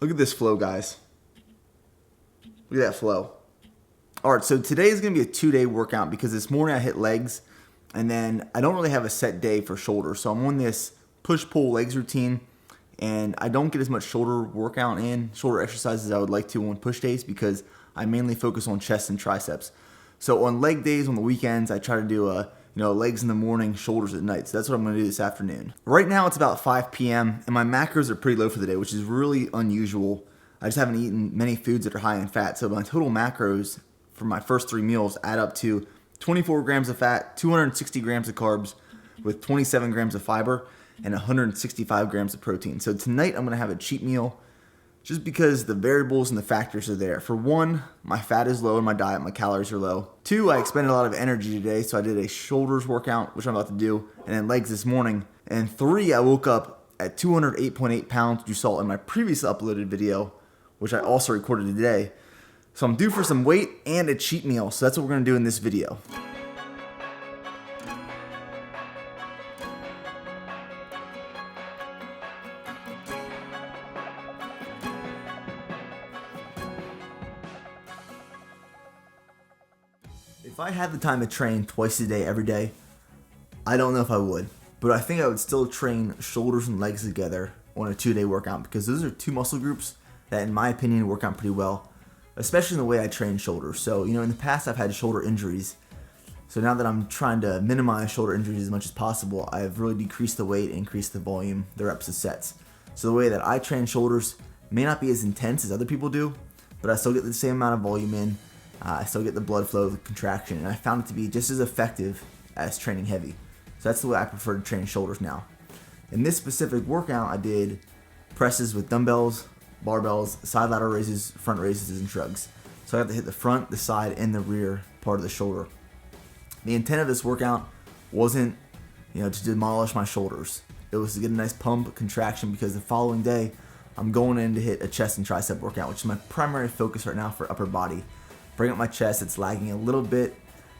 Look at this flow, guys. Look at that flow. All right, so today is going to be a 2-day workout because this morning I hit legs, and then I don't really have a set day for shoulders. So I'm on this push-pull legs routine, and I don't get as much shoulder workout in, shoulder exercises as I would like to on push days because I mainly focus on chest and triceps. So on leg days, on the weekends, I try to do legs in the morning, shoulders at night. So that's what I'm going to do this afternoon. Right now it's about 5 p.m. and my macros are pretty low for the day, which is really unusual. I just haven't eaten many foods that are high in fat. So my total macros for my first 3 meals add up to 24 grams of fat, 260 grams of carbs with 27 grams of fiber and 165 grams of protein. So tonight I'm going to have a cheat meal just because the variables and the factors are there. For one, my fat is low in my diet, my calories are low. 2, I expended a lot of energy today, so I did a shoulders workout, which I'm about to do, and then legs this morning. And 3, I woke up at 208.8 pounds, which you saw in my previous uploaded video, which I also recorded today. So I'm due for some weight and a cheat meal, so that's what we're gonna do in this video. If I had the time to train twice a day, every day, I don't know if I would, but I think I would still train shoulders and legs together on a 2-day workout because those are 2 muscle groups that, in my opinion, work out pretty well, especially in the way I train shoulders. So, in the past I've had shoulder injuries. So now that I'm trying to minimize shoulder injuries as much as possible, I've really decreased the weight, increased the volume, the reps, the sets. So the way that I train shoulders may not be as intense as other people do, but I still get the same amount of volume in. I still get the blood flow, the contraction, and I found it to be just as effective as training heavy. So that's the way I prefer to train shoulders now. In this specific workout, I did presses with dumbbells, barbells, side lateral raises, front raises, and shrugs. So I have to hit the front, the side, and the rear part of the shoulder. The intent of this workout wasn't, to demolish my shoulders. It was to get a nice pump, contraction, because the following day, I'm going in to hit a chest and tricep workout, which is my primary focus right now for upper body. Bring up my chest. It's lagging a little bit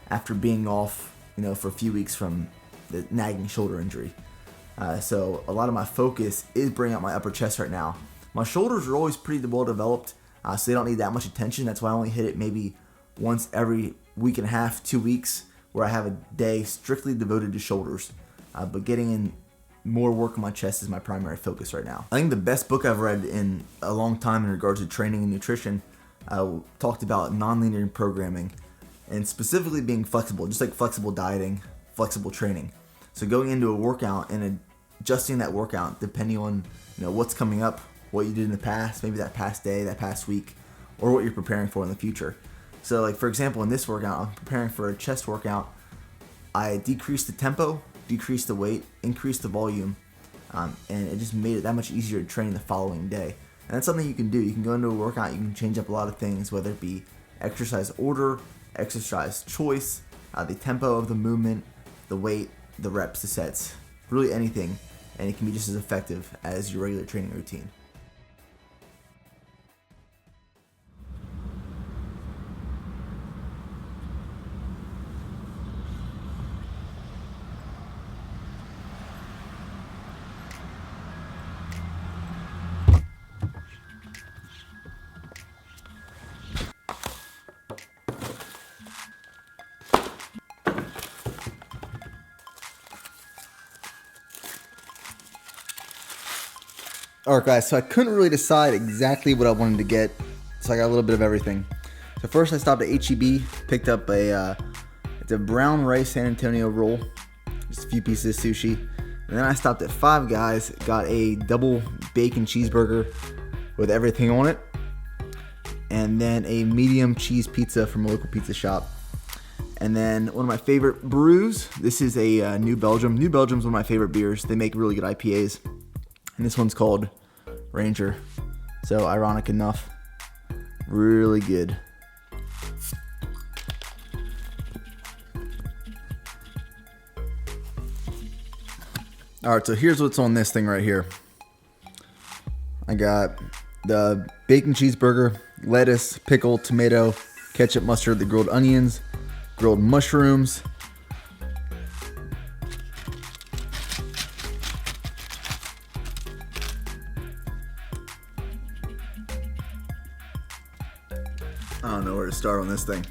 after being off, for a few weeks from the nagging shoulder injury. So a lot of my focus is bringing up my upper chest right now. My shoulders are always pretty well developed, so they don't need that much attention. That's why I only hit it maybe once every week and a half, 2 weeks, where I have a day strictly devoted to shoulders. But getting in more work on my chest is my primary focus right now. I think the best book I've read in a long time in regards to training and nutrition talked about non-linear programming and specifically being flexible, just like flexible dieting, flexible training. So going into a workout and adjusting that workout depending on what's coming up, what you did in the past, maybe that past day, that past week, or what you're preparing for in the future. So like for example, in this workout, I'm preparing for a chest workout. I decreased the tempo, decreased the weight, increased the volume, and it just made it that much easier to train the following day. And that's something you can do. You can go into a workout, you can change up a lot of things, whether it be exercise order, exercise choice, the tempo of the movement, the weight, the reps, the sets, really anything, and it can be just as effective as your regular training routine. Alright guys, so I couldn't really decide exactly what I wanted to get, so I got a little bit of everything. So first I stopped at HEB, picked up it's a brown rice San Antonio roll, just a few pieces of sushi. And then I stopped at Five Guys, got a double bacon cheeseburger with everything on it. And then a medium cheese pizza from a local pizza shop. And then one of my favorite brews, this is a New Belgium. New Belgium's one of my favorite beers. They make really good IPAs. And this one's called Ranger. So ironic enough, really good. Alright, so here's what's on this thing right here. I got the bacon cheeseburger, lettuce, pickle, tomato, ketchup, mustard, the grilled onions, grilled mushrooms, I don't know where to start on this thing.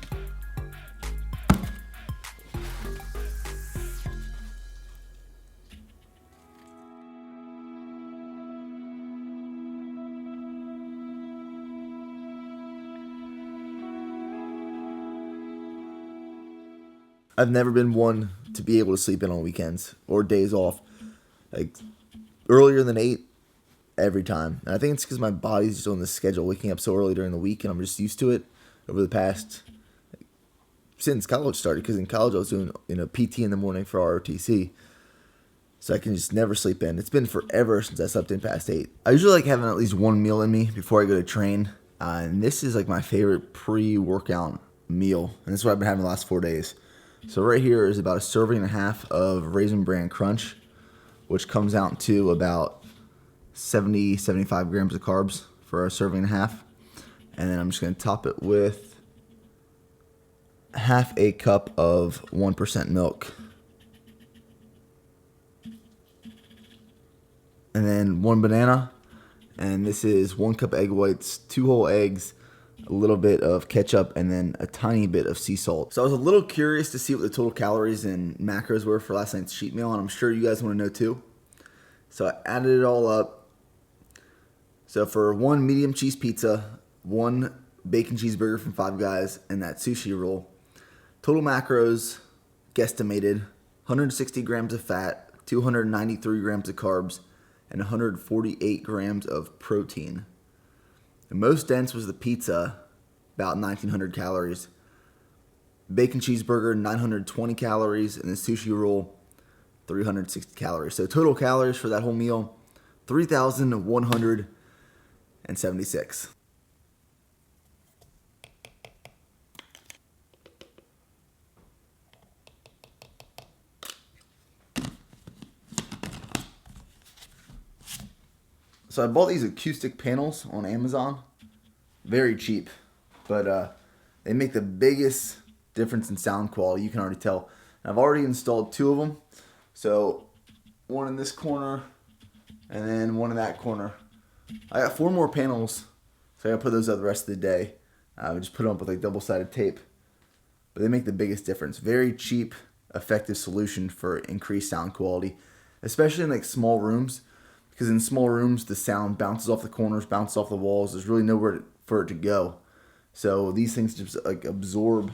I've never been one to be able to sleep in on weekends or days off. Like earlier than 8 every time. And I think it's because my body's just on the schedule, waking up so early during the week, and I'm just used to it over the past, since college started. Because in college I was doing PT in the morning for ROTC. So I can just never sleep in. It's been forever since I slept in past 8. I usually like having at least one meal in me before I go to train. And this is like my favorite pre-workout meal. And this is what I've been having the last 4 days. So right here is about a serving and a half of Raisin Bran Crunch, which comes out to about 75 grams of carbs for a serving and a half. And then I'm just going to top it with half a cup of 1% milk. And then 1 banana. And this is 1 cup egg whites, 2 whole eggs, a little bit of ketchup, and then a tiny bit of sea salt. So I was a little curious to see what the total calories and macros were for last night's cheat meal, and I'm sure you guys want to know too. So I added it all up. So for 1 medium cheese pizza, 1 bacon cheeseburger from Five Guys, and that sushi roll, total macros guesstimated 160 grams of fat, 293 grams of carbs, and 148 grams of protein. The most dense was the pizza, about 1,900 calories. Bacon cheeseburger, 920 calories, and the sushi roll, 360 calories. So total calories for that whole meal, 3,176. So I bought these acoustic panels on Amazon. Very cheap, but they make the biggest difference in sound quality. You can already tell. And I've already installed 2 of them. So 1 in this corner and then 1 in that corner. I got 4 more panels, so I gotta put those up the rest of the day. We just put them up with like double-sided tape. But they make the biggest difference. Very cheap, effective solution for increased sound quality, especially in like small rooms. Because in small rooms, the sound bounces off the corners, bounces off the walls. There's really nowhere for it to go. So these things just like absorb,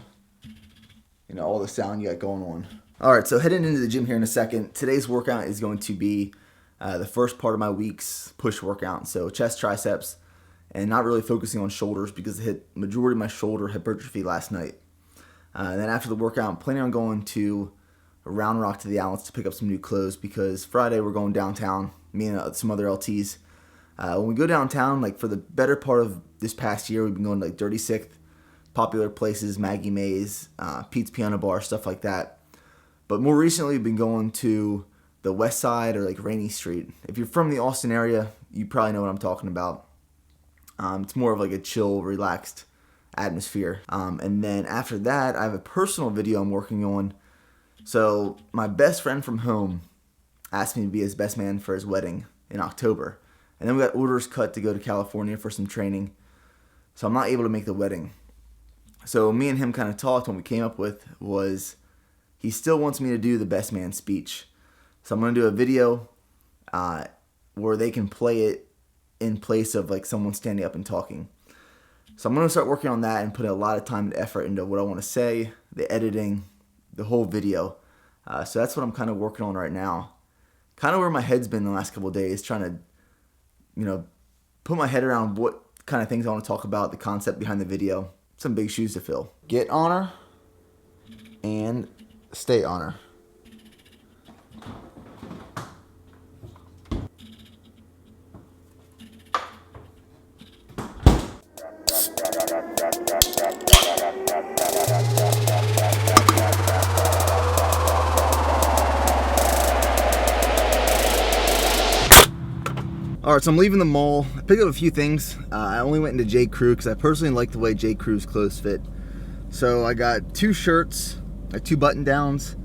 all the sound you got going on. All right, so heading into the gym here in a second. Today's workout is going to be the first part of my week's push workout. So chest, triceps, and not really focusing on shoulders because I hit majority of my shoulder hypertrophy last night. And then after the workout, I'm planning on going to Round Rock to the Outlets to pick up some new clothes because Friday we're going downtown. Me and some other LTs. When we go downtown, like for the better part of this past year, we've been going to like Dirty Sixth, popular places, Maggie Mae's, Pete's Piano Bar, stuff like that. But more recently, we've been going to the West Side or like Rainy Street. If you're from the Austin area, you probably know what I'm talking about. It's more of like a chill, relaxed atmosphere. And then after that, I have a personal video I'm working on. So my best friend from home asked me to be his best man for his wedding in October. And then we got orders cut to go to California for some training. So I'm not able to make the wedding. So me and him kind of talked. What we came up with was he still wants me to do the best man speech. So I'm going to do a video where they can play it in place of like someone standing up and talking. So I'm going to start working on that and put a lot of time and effort into what I want to say, the editing, the whole video. So that's what I'm kind of working on right now. Kind of where my head's been the last couple of days, trying to, put my head around what kind of things I want to talk about, the concept behind the video. Some big shoes to fill. Get on her and stay on her. Alright, so I'm leaving the mall. I picked up a few things. I only went into J. Crew because I personally like the way J. Crew's clothes fit. So I got 2 shirts, like 2 button downs,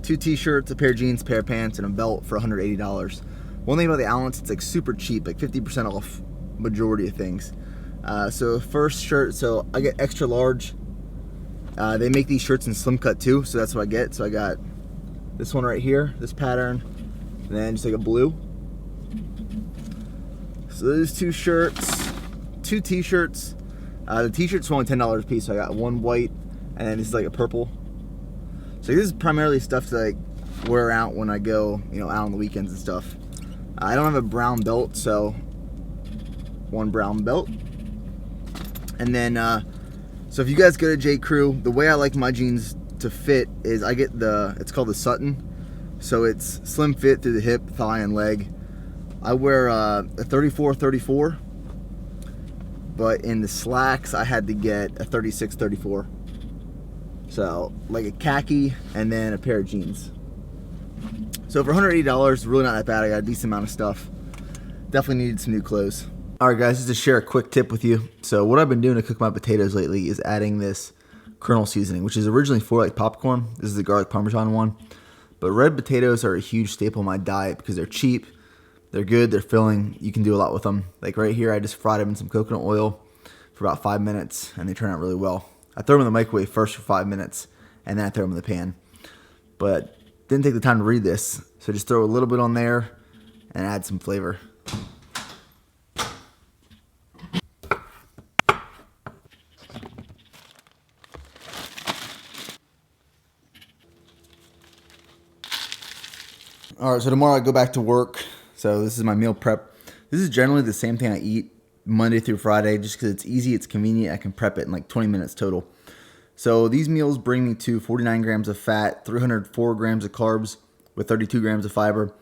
2 t-shirts, a pair of jeans, a pair of pants, and a belt for $180. One thing about the Outlets, it's like super cheap, like 50% off majority of things. So first shirt, so I get extra large. They make these shirts in slim cut too, so that's what I get. So I got this one right here, this pattern, and then just like a blue. So those two shirts, two t-shirts. The t-shirts were only $10 a piece, so I got one white, and then this is like a purple. So this is primarily stuff to like wear out when I go, out on the weekends and stuff. I don't have a brown belt, so one brown belt. And then, so if you guys go to J. Crew, the way I like my jeans to fit is I get it's called the Sutton. So it's slim fit through the hip, thigh, and leg. I wear a 34-34, but in the slacks I had to get a 36-34. So like a khaki and then a pair of jeans. So for $180, really not that bad. I got a decent amount of stuff. Definitely needed some new clothes. Alright guys, just to share a quick tip with you. So what I've been doing to cook my potatoes lately is adding this kernel seasoning, which is originally for like popcorn. This is the garlic parmesan one. But red potatoes are a huge staple in my diet because they're cheap, they're good, they're filling. You can do a lot with them. Like right here, I just fried them in some coconut oil for about 5 minutes and they turn out really well. I throw them in the microwave first for 5 minutes and then I throw them in the pan. But didn't take the time to read this, so just throw a little bit on there and add some flavor. Alright, so tomorrow I go back to work. So this is my meal prep. This is generally the same thing I eat Monday through Friday just because it's easy, it's convenient, I can prep it in like 20 minutes total. So these meals bring me to 49 grams of fat, 304 grams of carbs with 32 grams of fiber,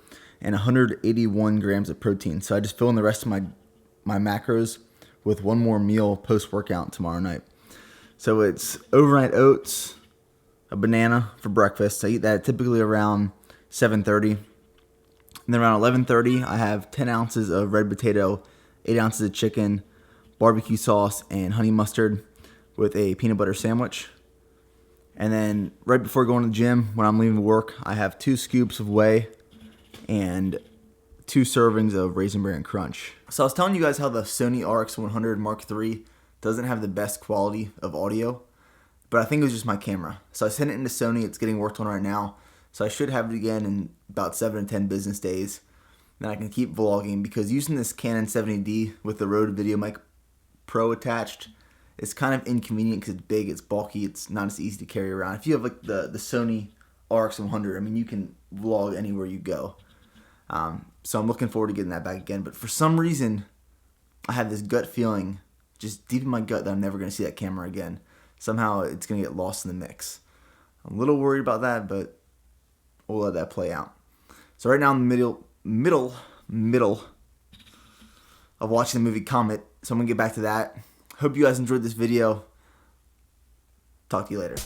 and 181 grams of protein. So I just fill in the rest of my macros with one more meal post-workout tomorrow night. So it's overnight oats, a banana for breakfast. I eat that typically around 7:30. And then around 11:30, I have 10 ounces of red potato, 8 ounces of chicken, barbecue sauce, and honey mustard with a peanut butter sandwich. And then right before going to the gym, when I'm leaving work, I have 2 scoops of whey and 2 servings of Raisin Bran Crunch. So I was telling you guys how the Sony RX100 Mark III doesn't have the best quality of audio, but I think it was just my camera. So I sent it into Sony. It's getting worked on right now. So I should have it again in about 7 to 10 business days. Then I can keep vlogging because using this Canon 70D with the Rode VideoMic Pro attached, it's kind of inconvenient because it's big, it's bulky, it's not as easy to carry around. If you have like the Sony RX100, I mean, you can vlog anywhere you go. So I'm looking forward to getting that back again. But for some reason, I have this gut feeling, just deep in my gut, that I'm never going to see that camera again. Somehow it's going to get lost in the mix. I'm a little worried about that, but we'll let that play out. So right now I'm in the middle of watching the movie Comet. So I'm going to get back to that. Hope you guys enjoyed this video. Talk to you later.